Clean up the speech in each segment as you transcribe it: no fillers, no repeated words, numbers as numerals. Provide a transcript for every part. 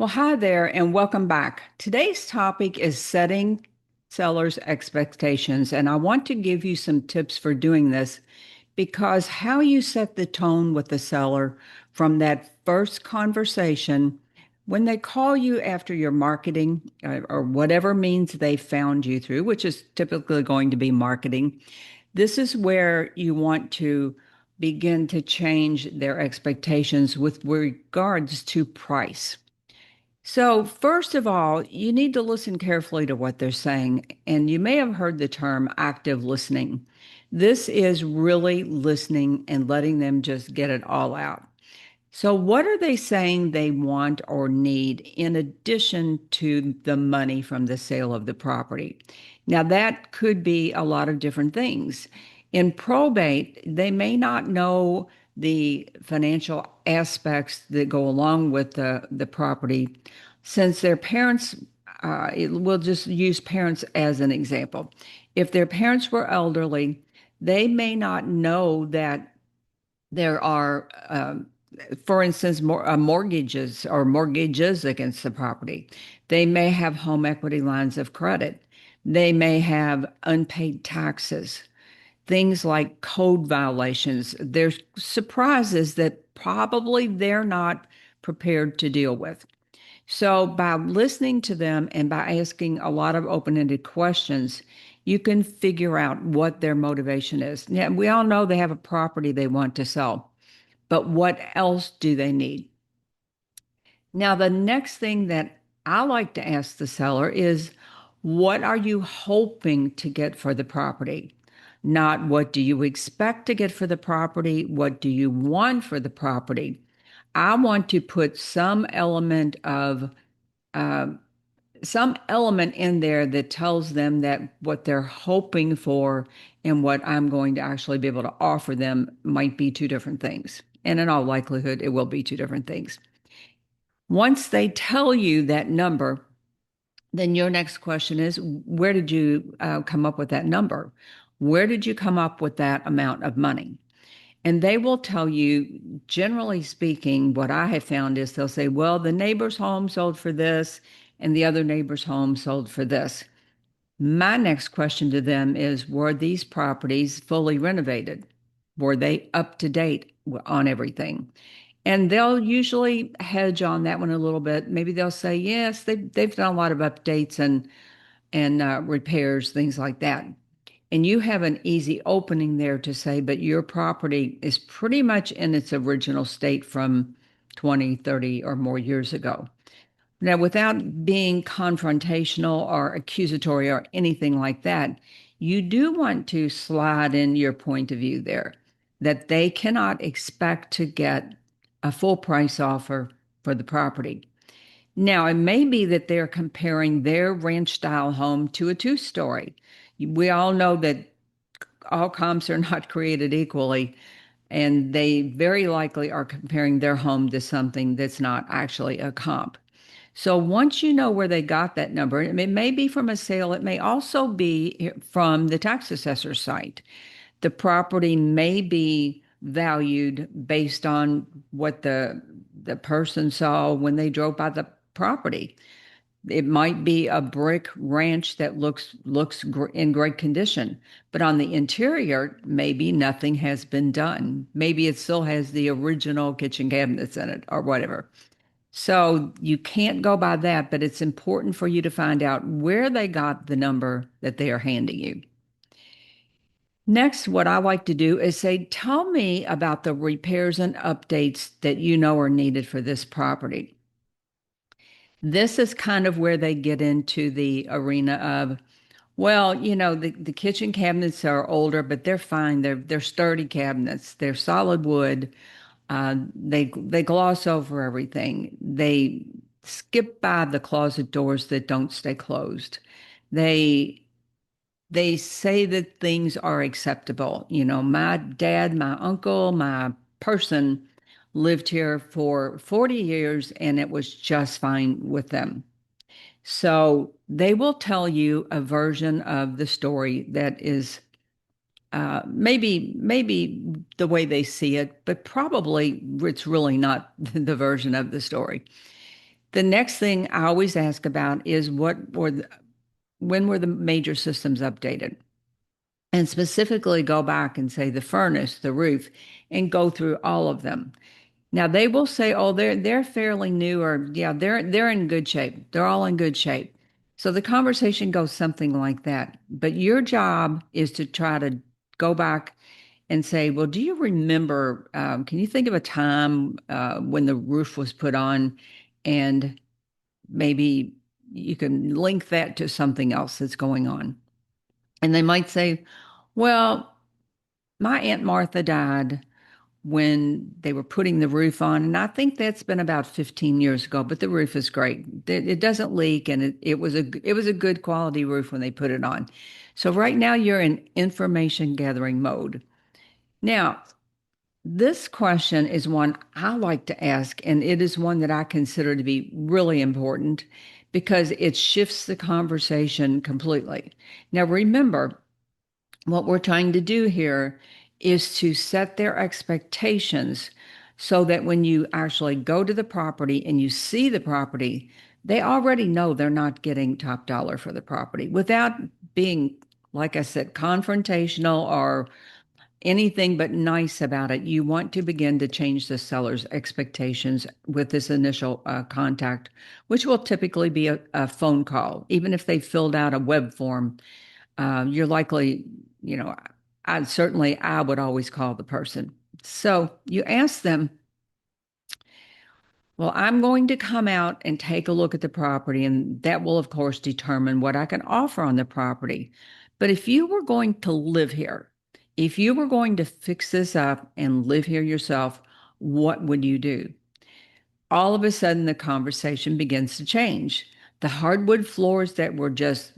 Well, hi there, and welcome back. Today's topic is setting sellers' expectations, and I want to give you some tips for doing this because how you set the tone with the seller from that first conversation when they call you after your marketing or whatever means they found you through, which is typically going to be marketing. This is where you want to begin to change their expectations with regards to price. So, first of all, you need to listen carefully to what they're saying. And you may have heard the term active listening. This is really listening and letting them just get it all out. So, what are they saying they want or need in addition to the money from the sale of the property? Now, that could be a lot of different things. In probate, they may not know the financial aspects that go along with the property, since their parents, we'll just use parents as an example. If their parents were elderly, they may not know that there are for instance, mortgages or mortgages against the property. They may have home equity lines of credit. They may have unpaid taxes, things like code violations. There's surprises that probably they're not prepared to deal with. So, by listening to them and by asking a lot of open ended questions, you can figure out what their motivation is. Yeah, we all know they have a property they want to sell, but what else do they need? Now, the next thing that I like to ask the seller is, what are you hoping to get for the property? Not what do you expect to get for the property? What do you want for the property? I want to put uh, some element in there that tells them that what they're hoping for and what I'm going to actually be able to offer them might be two different things. And in all likelihood, it will be two different things. Once they tell you that number, then your next question is, where did you come up with that number? Where did you come up with that amount of money? And they will tell you, generally speaking, what I have found is they'll say, well, the neighbor's home sold for this, and the other neighbor's home sold for this. My next question to them is, were these properties fully renovated? Were they up to date on everything? And they'll usually hedge on that one a little bit. Maybe they'll say, yes, they've done a lot of updates and repairs, things like that. And you have an easy opening there to say, but your property is pretty much in its original state from 20, 30, or more years ago. Now, without being confrontational or accusatory or anything like that, you do want to slide in your point of view there that they cannot expect to get a full price offer for the property. Now, it may be that they're comparing their ranch style home to a two-story. We all know that all comps are not created equally, and they very likely are comparing their home to something that's not actually a comp. So once you know where they got that number, it may be from a sale, it may also be from the tax assessor's site. The property may be valued based on what the person saw when they drove by the property. It might be a brick ranch that looks in great condition, but on the interior, maybe nothing has been done. Maybe it still has the original kitchen cabinets in it or whatever. So you can't go by that, but it's important for you to find out where they got the number that they are handing you. Next, what I like to do is say, tell me about the repairs and updates that you know are needed for this property. This is kind of where they get into the arena of, well, the kitchen cabinets are older, but they're fine. They're sturdy cabinets. They're solid wood. They gloss over everything. They skip by the closet doors that don't stay closed. They they say that things are acceptable. My dad, my uncle, my person lived here for 40 years and it was just fine with them. So they will tell you a version of the story that is maybe the way they see it, but probably it's really not the version of the story. The next thing I always ask about is when were the major systems updated? And specifically go back and say the furnace, the roof, and go through all of them. Now they will say, "Oh, they're fairly new," or "Yeah, they're in good shape. They're all in good shape." So the conversation goes something like that. But your job is to try to go back and say, "Well, do you remember? Can you think of a time when the roof was put on, and maybe you can link that to something else that's going on?" And they might say, "Well, my Aunt Martha died when they were putting the roof on. And I think that's been about 15 years ago, but the roof is great. It doesn't leak and it was a good quality roof when they put it on. So right now you're in information gathering mode. Now, this question is one I like to ask, and it is one that I consider to be really important because it shifts the conversation completely. Now, remember, what we're trying to do here is to set their expectations so that when you actually go to the property and you see the property, they already know they're not getting top dollar for the property without being, like I said, confrontational or anything but nice about it. You want to begin to change the seller's expectations with this initial contact, which will typically be a phone call. Even if they filled out a web form, you're likely, you know, I would always call the person. So you ask them, "Well, I'm going to come out and take a look at the property, and that will, of course, determine what I can offer on the property. But if you were going to live here, if you were going to fix this up and live here yourself, what would you do?" All of a sudden, the conversation begins to change. The hardwood floors that were just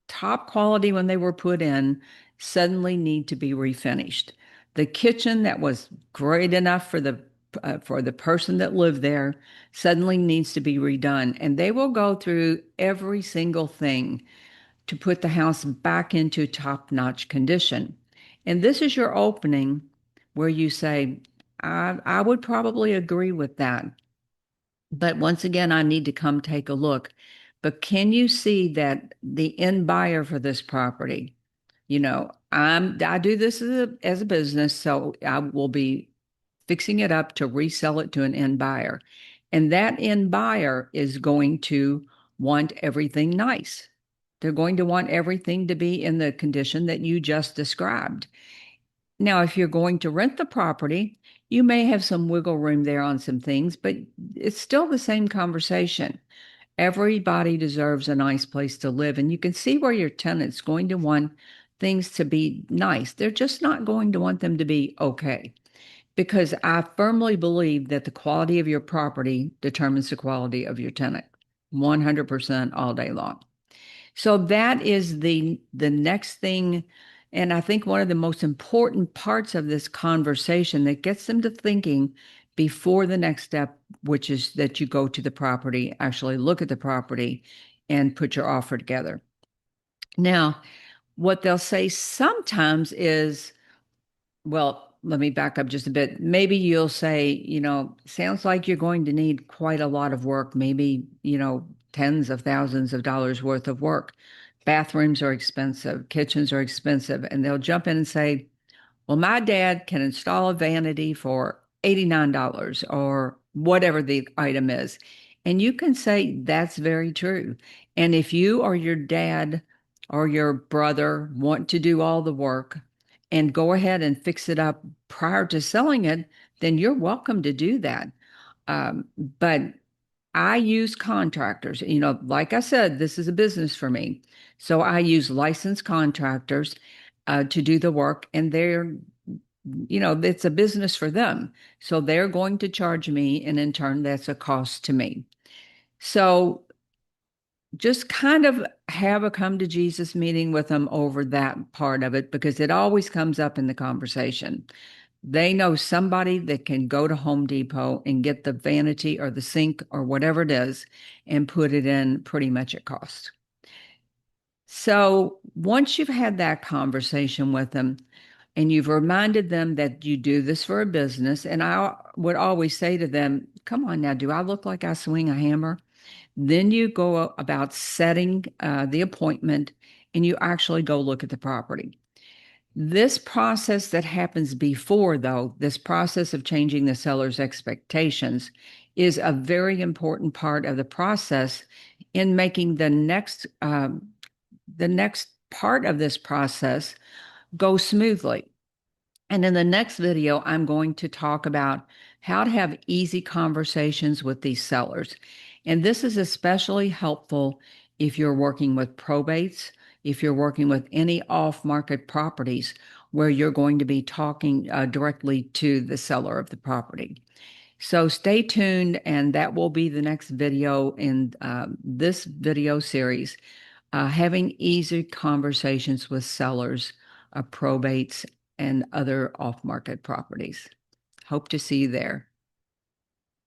top quality when they were put in suddenly need to be refinished. The kitchen that was great enough for the person that lived there suddenly needs to be redone, and they will go through every single thing to put the house back into top-notch condition. And this is your opening where you say, I would probably agree with that. But once again, I need to come take a look. But can you see that the end buyer for this property, I do this as a business, so I will be fixing it up to resell it to an end buyer. And that end buyer is going to want everything nice. They're going to want everything to be in the condition that you just described. Now, if you're going to rent the property, you may have some wiggle room there on some things, but it's still the same conversation. Everybody deserves a nice place to live, and you can see where your tenant's going to want things to be nice. They're just not going to want them to be okay, because I firmly believe that the quality of your property determines the quality of your tenant, 100% all day long. So that is the next thing. And I think one of the most important parts of this conversation that gets them to thinking before the next step, which is that you go to the property, actually look at the property and put your offer together. Now, what they'll say sometimes is, well, let me back up just a bit. Maybe you'll say, sounds like you're going to need quite a lot of work, maybe, tens of thousands of dollars worth of work. Bathrooms are expensive, kitchens are expensive. And they'll jump in and say, "Well, my dad can install a vanity for $89 or whatever the item is." And you can say that's very true. And if you or your dad or your brother want to do all the work and go ahead and fix it up prior to selling it, then you're welcome to do that. But I use contractors. Like I said, this is a business for me. So I use licensed contractors to do the work, and it's a business for them. So they're going to charge me, and in turn, that's a cost to me. So just kind of have a come to Jesus meeting with them over that part of it because it always comes up in the conversation. They know somebody that can go to Home Depot and get the vanity or the sink or whatever it is and put it in pretty much at cost. So once you've had that conversation with them, and you've reminded them that you do this for a business. And I would always say to them, come on now, do I look like I swing a hammer? Then you go about setting the appointment and you actually go look at the property. This process that happens before, though, this process of changing the seller's expectations is a very important part of the process in making the next part of this process go smoothly. And in the next video, I'm going to talk about how to have easy conversations with these sellers. And this is especially helpful if you're working with probates, if you're working with any off-market properties where you're going to be talking directly to the seller of the property. So stay tuned, and that will be the next video in this video series, having easy conversations with sellers of probates and other off-market properties. Hope to see you there.